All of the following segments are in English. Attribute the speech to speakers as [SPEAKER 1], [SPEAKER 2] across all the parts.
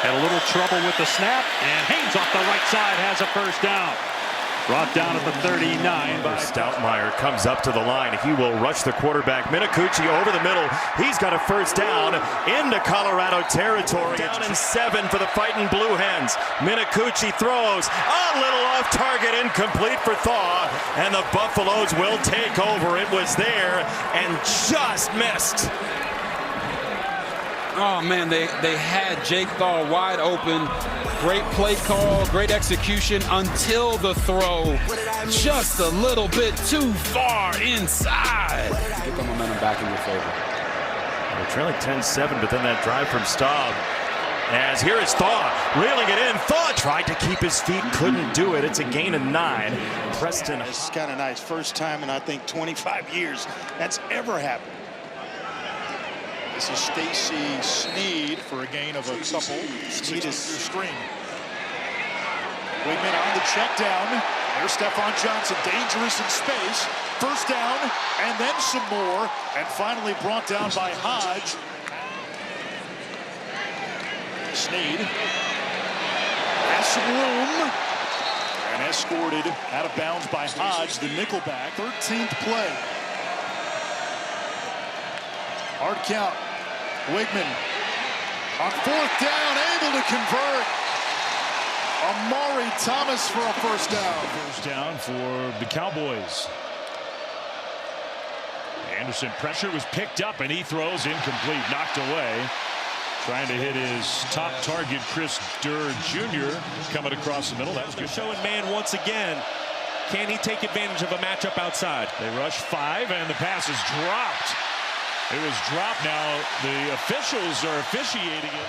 [SPEAKER 1] Had a little trouble with the snap, and Haynes off the right side has a first down. Brought down at the 39 by
[SPEAKER 2] Stoutmeyer comes up to the line. He will rush the quarterback. Minicucci over the middle. He's got a first down into Colorado territory. Down and 7 for the Fighting Blue Hens. Minicucci throws a little off target, incomplete for Thaw, and the Buffaloes will take over. It was there and just missed.
[SPEAKER 3] Oh man, they had Jake Thaw wide open. Great play call, great execution until the throw. Just a little bit too far inside. Get the momentum back in your favor.
[SPEAKER 2] They're trailing 10-7, but then that drive from Staub. As here is Thaw, reeling it in. Thaw tried to keep his feet, couldn't do it. It's a gain of 9. Preston.
[SPEAKER 4] It's kind of nice. First time in, I think, 25 years that's ever happened.
[SPEAKER 5] This is Stacy Sneed for a gain of a couple. Sneed is screen. Wigman on the check down. There's Stephon Johnson, dangerous in space. First down, and then some more, and finally brought down by Hodge. Sneed has some room, and escorted out of bounds by Hodge, the nickelback. 13th play. Hard count. Wigman on 4th down, able to convert. Amari Thomas for a first down.
[SPEAKER 6] First down for the Cowboys. Anderson pressure was picked up, and he throws incomplete, knocked away. Trying to hit his top target, Chris Durr Jr. coming across the middle. That was good.
[SPEAKER 7] Showing man once again. Can he take advantage of a matchup outside?
[SPEAKER 6] They rush 5, and the pass is dropped. It was dropped. Now the officials are officiating it.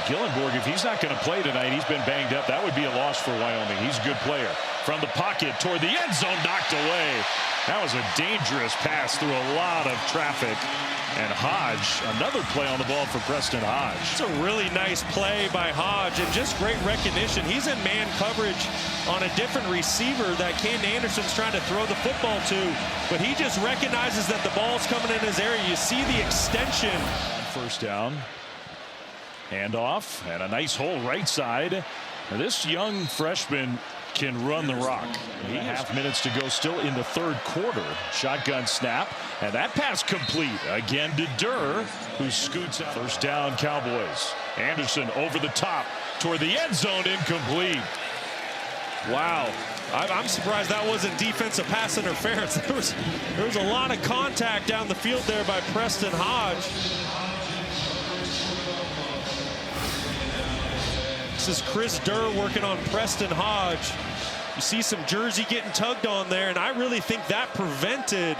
[SPEAKER 6] Gillenborg, if he's not going to play tonight, he's been banged up. That would be a loss for Wyoming. He's a good player. From the pocket toward the end zone, knocked away. That was a dangerous pass through a lot of traffic. And Hodge, another play on the ball for Preston Hodge.
[SPEAKER 7] It's a really nice play by Hodge, and just great recognition. He's in man coverage on a different receiver that Ken Anderson's trying to throw the football to, but he just recognizes that the ball's coming in his area. You see the extension.
[SPEAKER 6] First down. Handoff, and a nice hole right side. Now this young freshman can run the rock. 8.5 minutes to go still in the 3rd quarter. Shotgun snap, and that pass complete again to Durr, who scoots out. First down, Cowboys. Anderson over the top toward the end zone, incomplete.
[SPEAKER 7] Wow, I'm surprised that wasn't defensive pass interference. There was a lot of contact down the field there by Preston Hodge. This is Chris Durr working on Preston Hodge. You see some jersey getting tugged on there, and I really think that prevented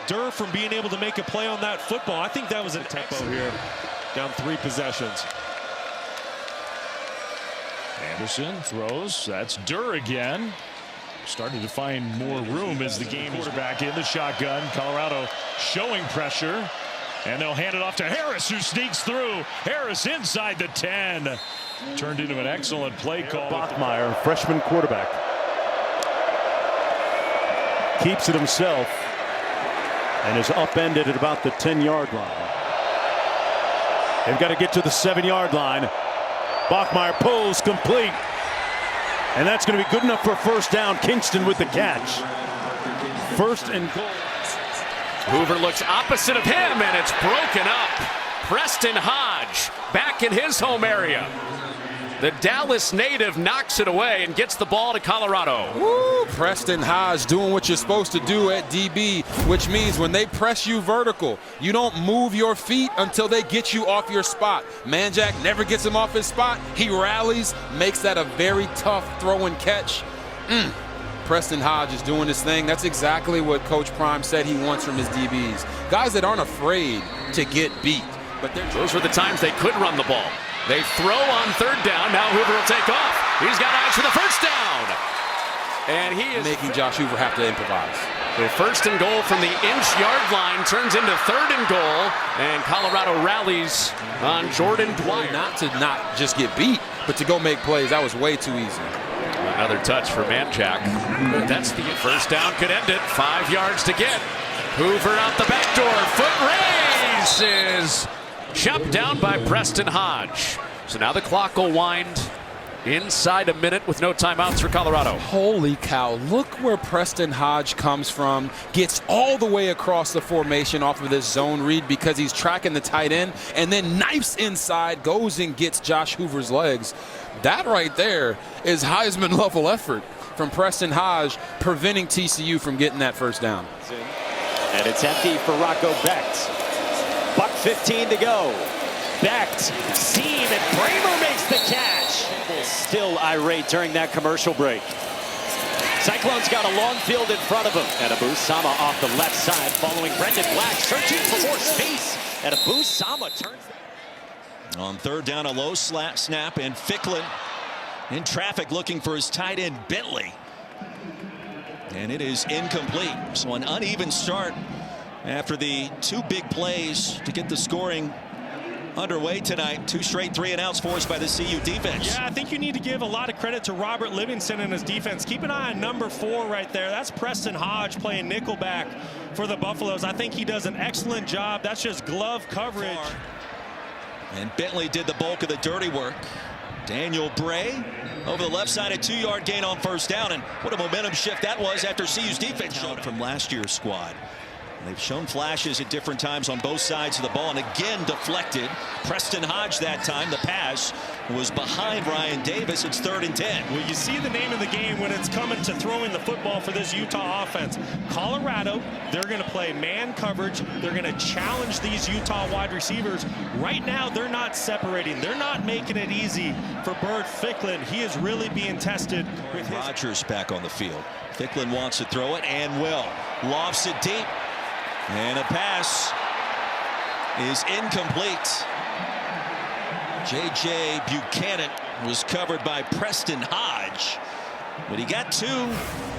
[SPEAKER 7] Durr from being able to make a play on that football. I think that was a tempo here. Down 3 possessions.
[SPEAKER 6] Anderson throws. That's Durr again. Starting to find more room as the game quarterback in the shotgun. Colorado showing pressure. And they'll hand it off to Harris, who sneaks through. Harris inside the 10. Turned into an excellent play call.
[SPEAKER 2] Bachmeier, freshman quarterback. Keeps it himself and is upended at about the 10-yard line. They've got to get to the 7-yard line. Bachmeier pulls complete. And that's going to be good enough for a first down. Kingston with the catch. First and goal.
[SPEAKER 8] Hoover looks opposite of him, and it's broken up. Preston Hodge back in his home area. The Dallas native knocks it away and gets the ball to Colorado.
[SPEAKER 3] Woo! Preston Hodge doing what you're supposed to do at DB, which means when they press you vertical, you don't move your feet until they get you off your spot. Manjack never gets him off his spot. He rallies, makes that a very tough throw and catch. Preston Hodge is doing his thing. That's exactly what Coach Prime said he wants from his DBs. Guys that aren't afraid to get beat. But
[SPEAKER 8] those were the times they could run the ball. They throw on 3rd down. Now Hoover will take off. He's got eyes for the first down. And he is
[SPEAKER 3] making Josh Hoover have to improvise.
[SPEAKER 8] The 1st and goal from the inch-yard line turns into 3rd and goal. And Colorado rallies on Jordan Dwyer.
[SPEAKER 3] Not just get beat, but to go make plays. That was way too easy.
[SPEAKER 8] Another touch for Manjack. That's the first down, could end it. 5 yards to get. Hoover out the back door. Foot race is chopped down by Preston Hodge. So now the clock will wind inside a minute with no timeouts for Colorado.
[SPEAKER 3] Holy cow, look where Preston Hodge comes from. Gets all the way across the formation off of this zone read because he's tracking the tight end, and then knifes inside, goes and gets Josh Hoover's legs. That right there is Heisman level effort from Preston Hodge, preventing TCU from getting that first down.
[SPEAKER 9] And it's empty for Rocco Becht. Buck 15 to go. Becht, seam, and Bramer makes the catch. Still irate during that commercial break. Cyclones got a long field in front of him. And Abu-Sama off the left side, following Brendan Black, searching for more space. And Abu-Sama turns.
[SPEAKER 10] On third down, a low snap, and Ficklin in traffic looking for his tight end Bentley. And it is incomplete. So an uneven start after the two big plays to get the scoring underway tonight. Two straight 3-and-outs forced by the CU defense.
[SPEAKER 7] Yeah, I think you need to give a lot of credit to Robert Livingston and his defense. Keep an eye on number 4 right there. That's Preston Hodge playing nickelback for the Buffaloes. I think he does an excellent job. That's just glove coverage.
[SPEAKER 10] And Bentley did the bulk of the dirty work. Daniel Bray over the left side, a 2-yard gain on first down. And what a momentum shift that was after CU's defense showed from last year's squad. They've shown flashes at different times on both sides of the ball, and again deflected. Preston Hodge that time. The pass was behind Ryan Davis. It's 3rd and 10.
[SPEAKER 7] Well, you see the name of the game when it's coming to throwing the football for this Utah offense. Colorado, they're going to play man coverage. They're going to challenge these Utah wide receivers. Right now, they're not separating. They're not making it easy for Burt Ficklin. He is really being tested with
[SPEAKER 10] Rodgers back on the field. Ficklin wants to throw it and will. Lofts it deep. And a pass is incomplete. J.J. Buchanan was covered by Preston Hodge. But he got 2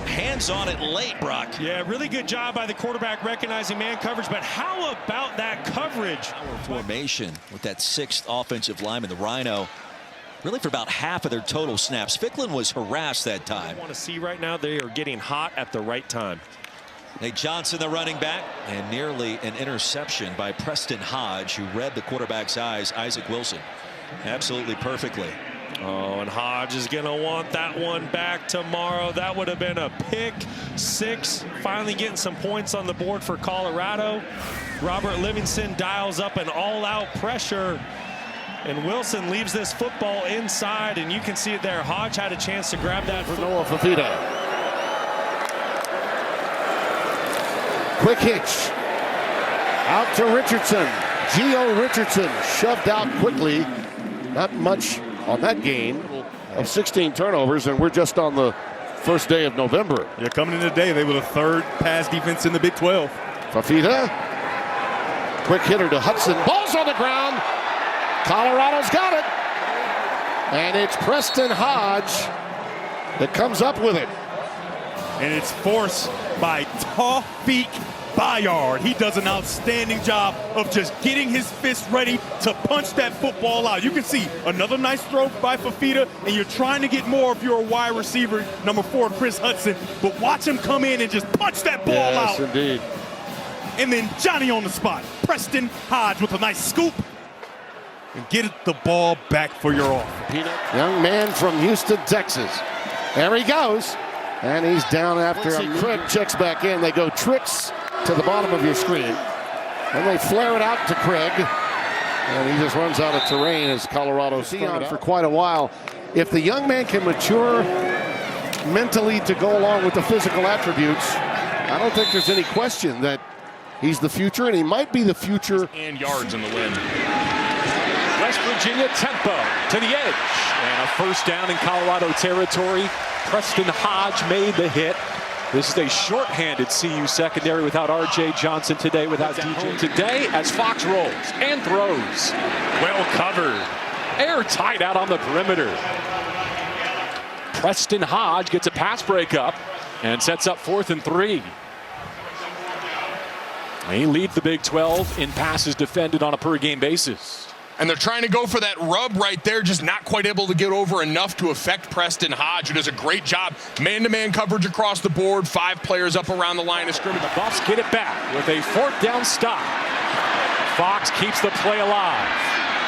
[SPEAKER 10] hands on it late, Brock.
[SPEAKER 7] Yeah, really good job by the quarterback recognizing man coverage. But how about that coverage?
[SPEAKER 10] Our formation with that 6th offensive lineman, the Rhino, really for about half of their total snaps. Ficklin was harassed that time.
[SPEAKER 7] I want to see right now they are getting hot at the right time.
[SPEAKER 10] Nate Johnson, the running back, and nearly an interception by Preston Hodge, who read the quarterback's eyes, Isaac Wilson, absolutely perfectly.
[SPEAKER 7] Oh, and Hodge is going to want that one back tomorrow. That would have been a pick 6. Finally getting some points on the board for Colorado. Robert Livingston dials up an all-out pressure. And Wilson leaves this football inside, and you can see it there. Hodge had a chance to grab that.
[SPEAKER 11] For Noah Fafita. Quick hitch. Out to Richardson. Gio Richardson shoved out quickly. Not much on that gain of 16 turnovers, and we're just on the first day of November.
[SPEAKER 12] Yeah, coming in today, they were the 3rd pass defense in the Big 12.
[SPEAKER 11] Fafita. Quick hitter to Hudson. Ball's on the ground. Colorado's got it. And it's Preston Hodge that comes up with it.
[SPEAKER 12] And it's forced by Tawfiq Bayard. He does an outstanding job of just getting his fist ready to punch that football out. You can see another nice throw by Fafita, and you're trying to get more if you're a wide receiver, number 4, Chris Hudson. But watch him come in and just punch that ball out.
[SPEAKER 11] Yes, indeed.
[SPEAKER 12] And then Johnny on the spot. Preston Hodge with a nice scoop. And get the ball back for your offense.
[SPEAKER 11] Young man from Houston, Texas. There he goes. And he's down after Craig checks back in. They go tricks to the bottom of your screen. And they flare it out to Craig. And he just runs out of terrain as Colorado's on for quite a while. If the young man can mature mentally to go along with the physical attributes, I don't think there's any question that he's the future, and he might be the future.
[SPEAKER 1] And yards in the win. West Virginia tempo to the edge. And a first down in Colorado territory. Preston Hodge made the hit. This is a short-handed CU secondary without R.J. Johnson today, without DJ today, as Fox rolls and throws. Well covered. Airtight out on the perimeter. Preston Hodge gets a pass breakup and sets up 4th and 3. He leads the Big 12 in passes defended on a per-game basis.
[SPEAKER 13] And they're trying to go for that rub right there, just not quite able to get over enough to affect Preston Hodge, who does a great job. Man-to-man coverage across the board, 5 players up around the line of scrimmage.
[SPEAKER 1] The Buffs get it back with a 4th down stop. Fox keeps the play alive.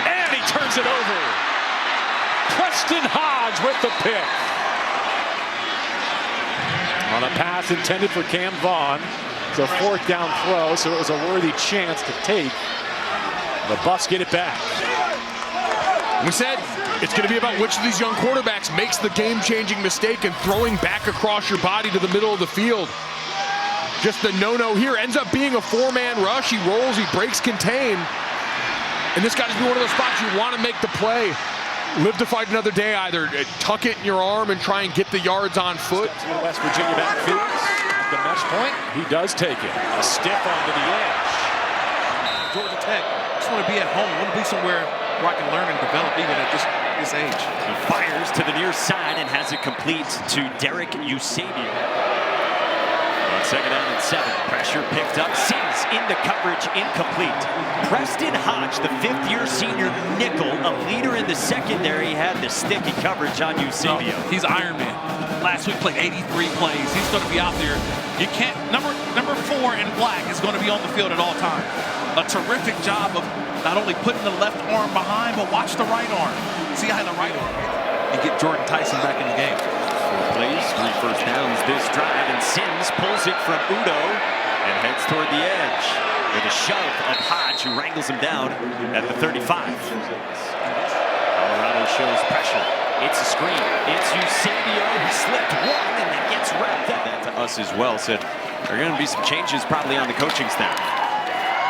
[SPEAKER 1] And he turns it over. Preston Hodge with the pick. On a pass intended for Cam Vaughn. It's a 4th down throw, so it was a worthy chance to take. The Bucs get it back.
[SPEAKER 13] We said it's going to be about which of these young quarterbacks makes the game-changing mistake and throwing back across your body to the middle of the field. Just the no-no here. Ends up being a 4-man rush. He rolls, he breaks contain. And this got to be one of those spots you want to make the play. Live to fight another day. Either tuck it in your arm and try and get the yards on foot.
[SPEAKER 1] To the West Virginia backfield. At the mesh point, he does take it. A stiff onto the edge.
[SPEAKER 14] Georgia Tech, I just want to be at home. I want to be somewhere where I can learn and develop even at this age.
[SPEAKER 9] He fires to the near side and has it complete to Derek Eusebio. On 2nd down and 7, pressure picked up, Sims into coverage, incomplete. Preston Hodge, the 5th-year senior nickel, a leader in the secondary, had the sticky coverage on Eusebio.
[SPEAKER 14] He's Iron Man. Last week played 83 plays. He's going to be out there. You can't. Number 4 in black is going to be on the field at all times. A terrific job of not only putting the left arm behind, but watch the right arm. See how the right arm and get Jordan Tyson back in the game.
[SPEAKER 9] 4 plays, 3 first downs this drive, and Sims pulls it from Udo and heads toward the edge with a shove of Hodge, who wrangles him down at the 35. Colorado shows pressure. It's a screen. It's Eusebio who slipped one and then gets wrapped up. That to us as well said there are going to be some changes probably on the coaching staff.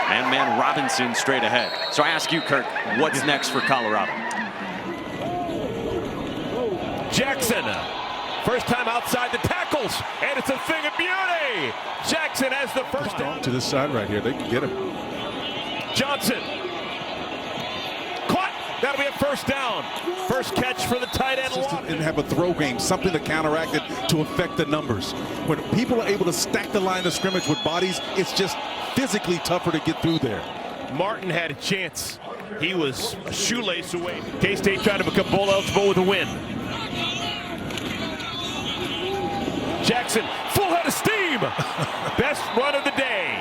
[SPEAKER 9] Man Robinson straight ahead. So I ask you, Kirk, what's next for Colorado?
[SPEAKER 15] Jackson. First time outside the tackles, and it's a thing of beauty. Jackson has the first down.
[SPEAKER 3] To this side right here, they can get him.
[SPEAKER 15] Johnson. Caught. That'll be a first down. First catch for the tight end.
[SPEAKER 3] And have a throw game, something to counteract it to affect the numbers. When people are able to stack the line of scrimmage with bodies, it's just physically tougher to get through there.
[SPEAKER 15] Martin had a chance. He was a shoelace away. K-State trying to become bowl eligible with a win. Jackson, full head of steam. Best run of the day.